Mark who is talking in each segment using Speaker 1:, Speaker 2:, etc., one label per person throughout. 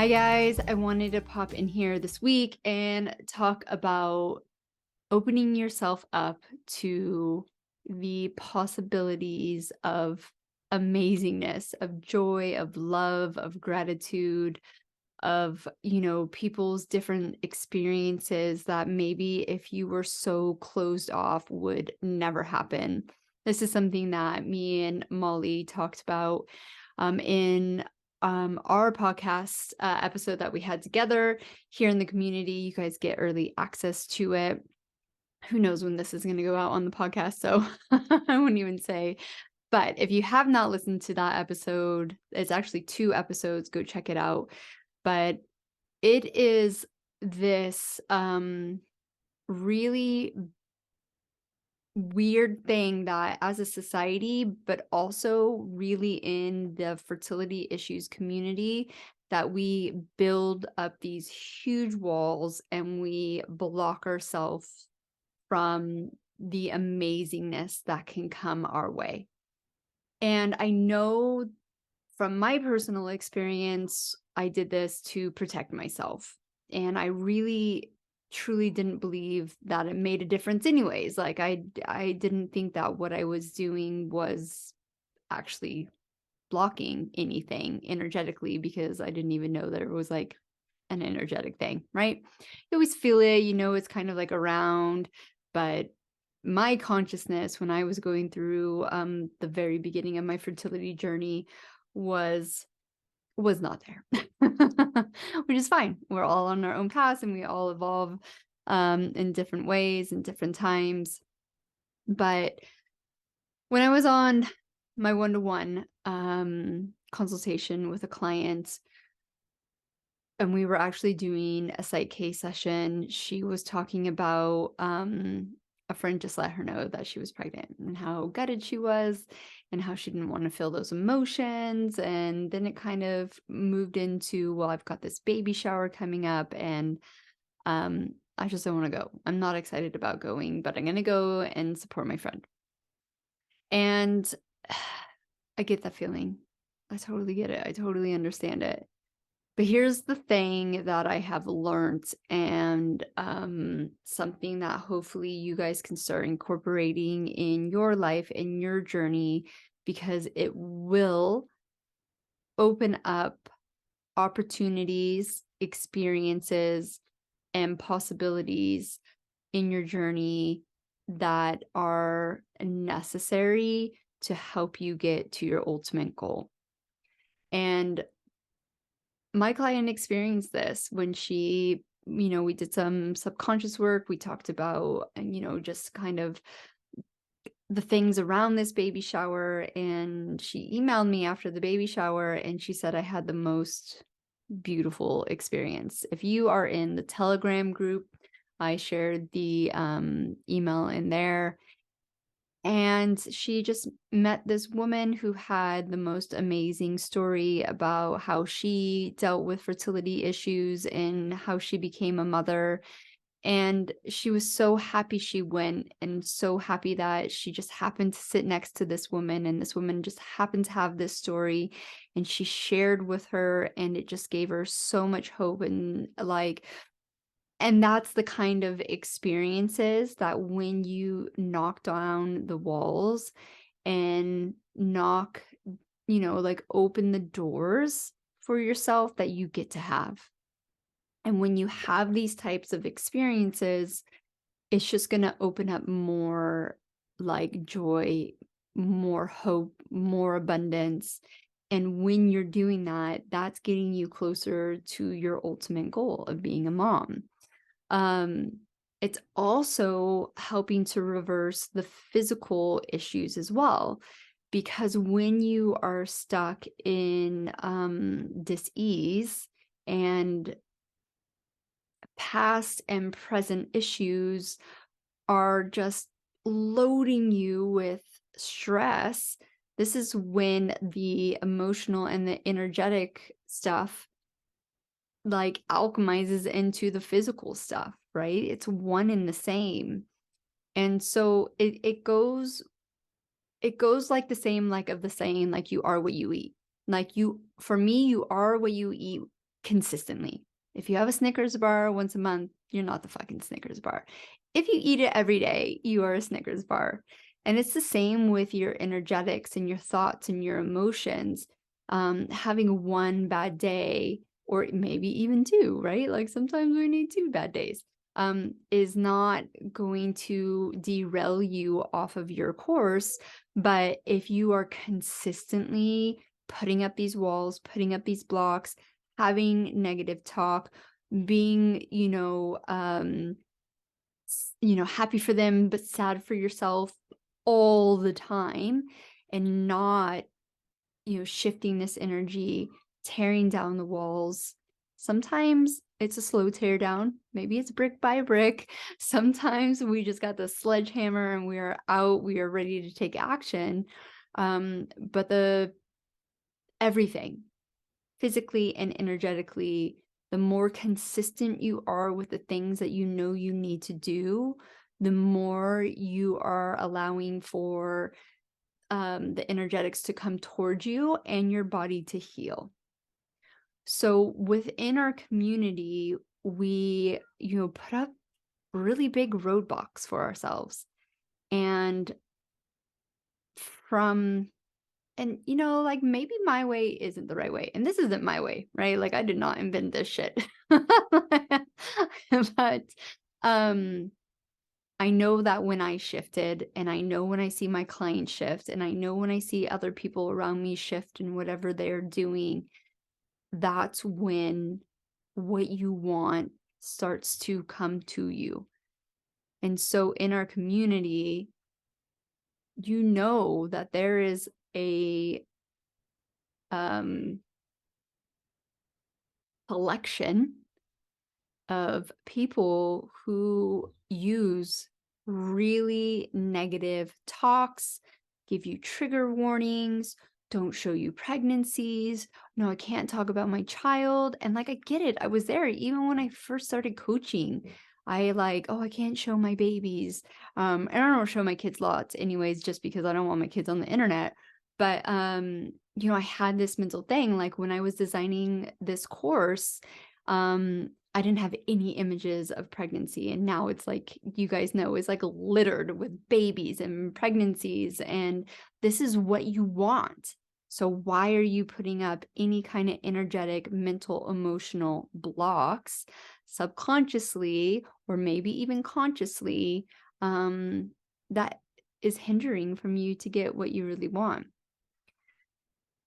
Speaker 1: Hi guys, I wanted to pop in here this week and talk about opening yourself up to the possibilities of amazingness, of joy, of love, of gratitude, of, people's different experiences that maybe if you were so closed off would never happen. This is something that me and Molly talked about in our podcast episode that we had together here in the community. You guys get early access to it. Who knows when this is going to go out on the podcast, so I wouldn't even say. But if you have not listened to that episode, it's actually 2 episodes. Go check it out. But it is this really weird thing that as a society, but also really in the fertility issues community, that we build up these huge walls and we block ourselves from the amazingness that can come our way. And I know from my personal experience, I did this to protect myself. And I really truly didn't believe that it made a difference anyways. Like I didn't think that what I was doing was actually blocking anything energetically, because I didn't even know that it was like an energetic thing, right? You always feel it, it's kind of like around, but my consciousness when I was going through the very beginning of my fertility journey was not there. Which is fine. We're all on our own paths and we all evolve in different ways and different times. But when I was on my one-to-one consultation with a client, and we were actually doing a Psych-K session, she was talking about a friend just let her know that she was pregnant and how gutted she was and how she didn't want to feel those emotions. And then it kind of moved into, well, I've got this baby shower coming up and I just don't want to go. I'm not excited about going, but I'm going to go and support my friend. And I get that feeling. I totally get it. I totally understand it. But here's the thing that I have learned, and something that hopefully you guys can start incorporating in your life, in your journey, because it will open up opportunities, experiences, and possibilities in your journey that are necessary to help you get to your ultimate goal. And my client experienced this when she, we did some subconscious work. We talked about, just kind of the things around this baby shower. And she emailed me after the baby shower and she said, I had the most beautiful experience. If you are in the Telegram group, I shared the email in there. And she just met this woman who had the most amazing story about how she dealt with fertility issues and how she became a mother. And she was so happy she went, and so happy that she just happened to sit next to this woman, and this woman just happened to have this story, and she shared with her, and it just gave her so much hope. And that's the kind of experiences that when you knock down the walls and open the doors for yourself, that you get to have. And when you have these types of experiences, it's just going to open up more like joy, more hope, more abundance. And when you're doing that, that's getting you closer to your ultimate goal of being a mom. It's also helping to reverse the physical issues as well, because when you are stuck in dis-ease and past and present issues are just loading you with stress, this is when the emotional and the energetic stuff like alchemizes into the physical stuff, right? It's one and the same. And so it goes like the same, like of the saying, like you are what you eat. Like for me, you are what you eat consistently. If you have a Snickers bar once a month, you're not the fucking Snickers bar. If you eat it every day, you are a Snickers bar. And it's the same with your energetics and your thoughts and your emotions. Having one bad day, or maybe even two, right? Like sometimes we need 2 bad days, is not going to derail you off of your course. But if you are consistently putting up these walls, putting up these blocks, having negative talk, being, happy for them, but sad for yourself all the time, and not, shifting this energy, tearing down the walls. Sometimes it's a slow tear down. Maybe it's brick by brick. Sometimes we just got the sledgehammer and we are out, we are ready to take action. But everything, physically and energetically, the more consistent you are with the things that you know you need to do, the more you are allowing for the energetics to come towards you and your body to heal. So within our community, we, put up really big roadblocks for ourselves. And like maybe my way isn't the right way. And this isn't my way, right? Like I did not invent this shit. But I know that when I shifted, and I know when I see my clients shift, and I know when I see other people around me shift in whatever they're doing, that's when what you want starts to come to you. And so in our community, that there is a collection of people who use really negative talks, give you trigger warnings, don't show you pregnancies. No, I can't talk about my child. And like, I get it. I was there even when I first started coaching. I can't show my babies. And I don't show my kids lots anyways, just because I don't want my kids on the internet. But, I had this mental thing, like when I was designing this course, I didn't have any images of pregnancy. And now it's like, you guys know, it's like littered with babies and pregnancies. And this is what you want. So why are you putting up any kind of energetic, mental, emotional blocks subconsciously, or maybe even consciously, that is hindering from you to get what you really want?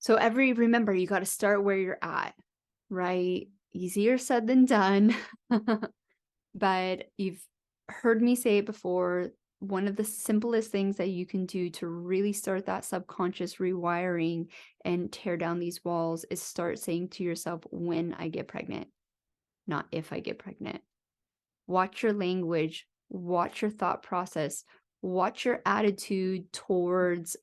Speaker 1: So remember, you got to start where you're at, right? Easier said than done. But you've heard me say it before. One of the simplest things that you can do to really start that subconscious rewiring and tear down these walls is start saying to yourself, when I get pregnant, not if I get pregnant. Watch your language, watch your thought process, watch your attitude towards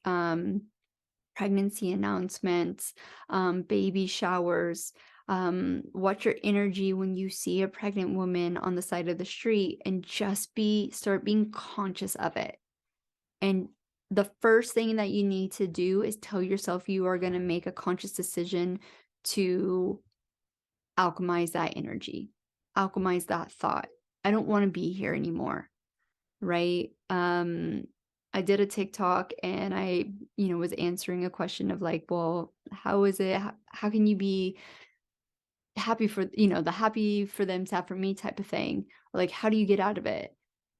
Speaker 1: pregnancy announcements, baby showers. Watch your energy when you see a pregnant woman on the side of the street, and just start being conscious of it. And the first thing that you need to do is tell yourself you are going to make a conscious decision to alchemize that energy, alchemize that thought. I don't want to be here anymore. Right? I did a TikTok and I, was answering a question of like, well, how is it? How can you be happy for, the happy for them, sad for me type of thing? Or like, how do you get out of it?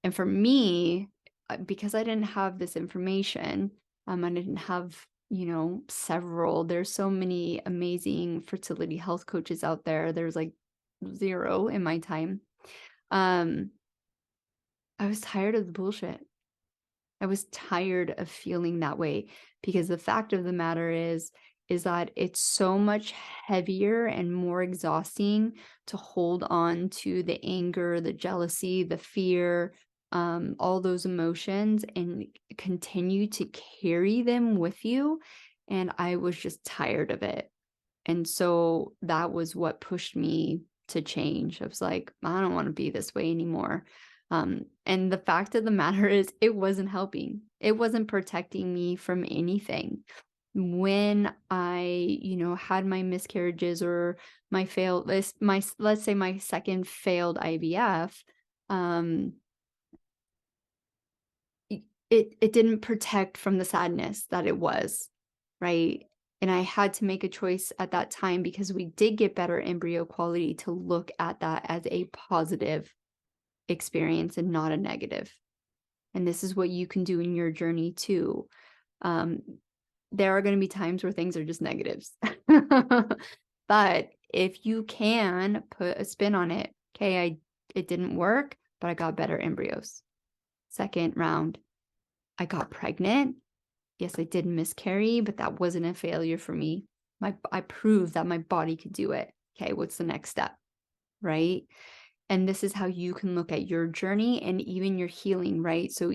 Speaker 1: And for me, because I didn't have this information, I didn't have, there's so many amazing fertility health coaches out there. There's like 0 in my time. I was tired of the bullshit. I was tired of feeling that way, because the fact of the matter is that it's so much heavier and more exhausting to hold on to the anger, the jealousy, the fear, all those emotions, and continue to carry them with you. And I was just tired of it. And so that was what pushed me to change. I was like, I don't want to be this way anymore. And the fact of the matter is, it wasn't helping. It wasn't protecting me from anything. when I, had my miscarriages or my failed, let's say my second failed IVF, um, it didn't protect from the sadness that it was, right? And I had to make a choice at that time because we did get better embryo quality to look at that as a positive experience and not a negative. And this is what you can do in your journey too. Um, there are going to be times where things are just negatives. But if you can put a spin on it, okay, it didn't work, but I got better embryos. Second round, I got pregnant. Yes, I did miscarry, but that wasn't a failure for me. I proved that my body could do it. Okay, what's the next step? Right? And this is how you can look at your journey and even your healing, right? So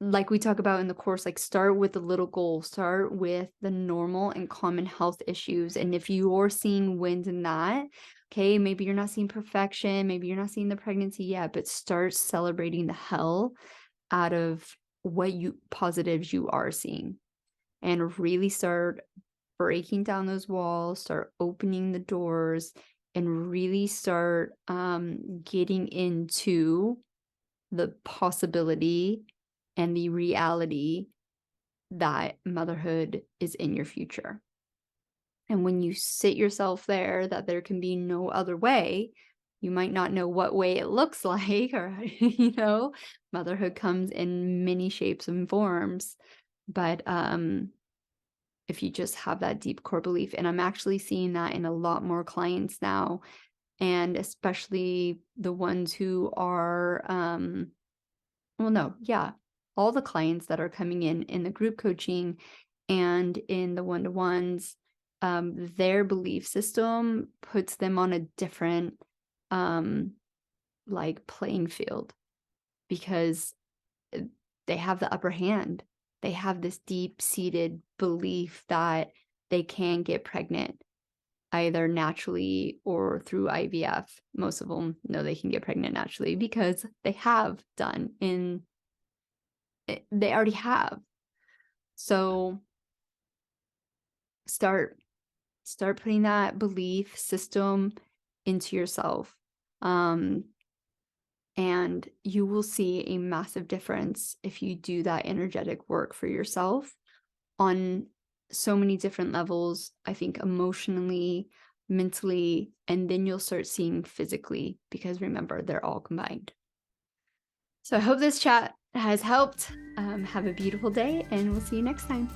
Speaker 1: like we talk about in the course, like start with a little goal, start with the normal and common health issues. And if you're seeing wins in that, okay, maybe you're not seeing perfection, maybe you're not seeing the pregnancy yet, but start celebrating the hell out of what positives you are seeing, and really start breaking down those walls, start opening the doors, and really start getting into the possibility and the reality that motherhood is in your future. And when you sit yourself there, that there can be no other way, you might not know what way it looks like, or, motherhood comes in many shapes and forms. But if you just have that deep core belief, and I'm actually seeing that in a lot more clients now, and especially the ones who are, all the clients that are coming in the group coaching and in the one-to-ones, their belief system puts them on a different, playing field, because they have the upper hand. They have this deep-seated belief that they can get pregnant, either naturally or through IVF. Most of them know they can get pregnant naturally because they have done they already have. So start putting that belief system into yourself. And you will see a massive difference if you do that energetic work for yourself on so many different levels. I think emotionally, mentally, and then you'll start seeing physically, because remember, they're all combined. So I hope this chat has helped. Have a beautiful day, and we'll see you next time.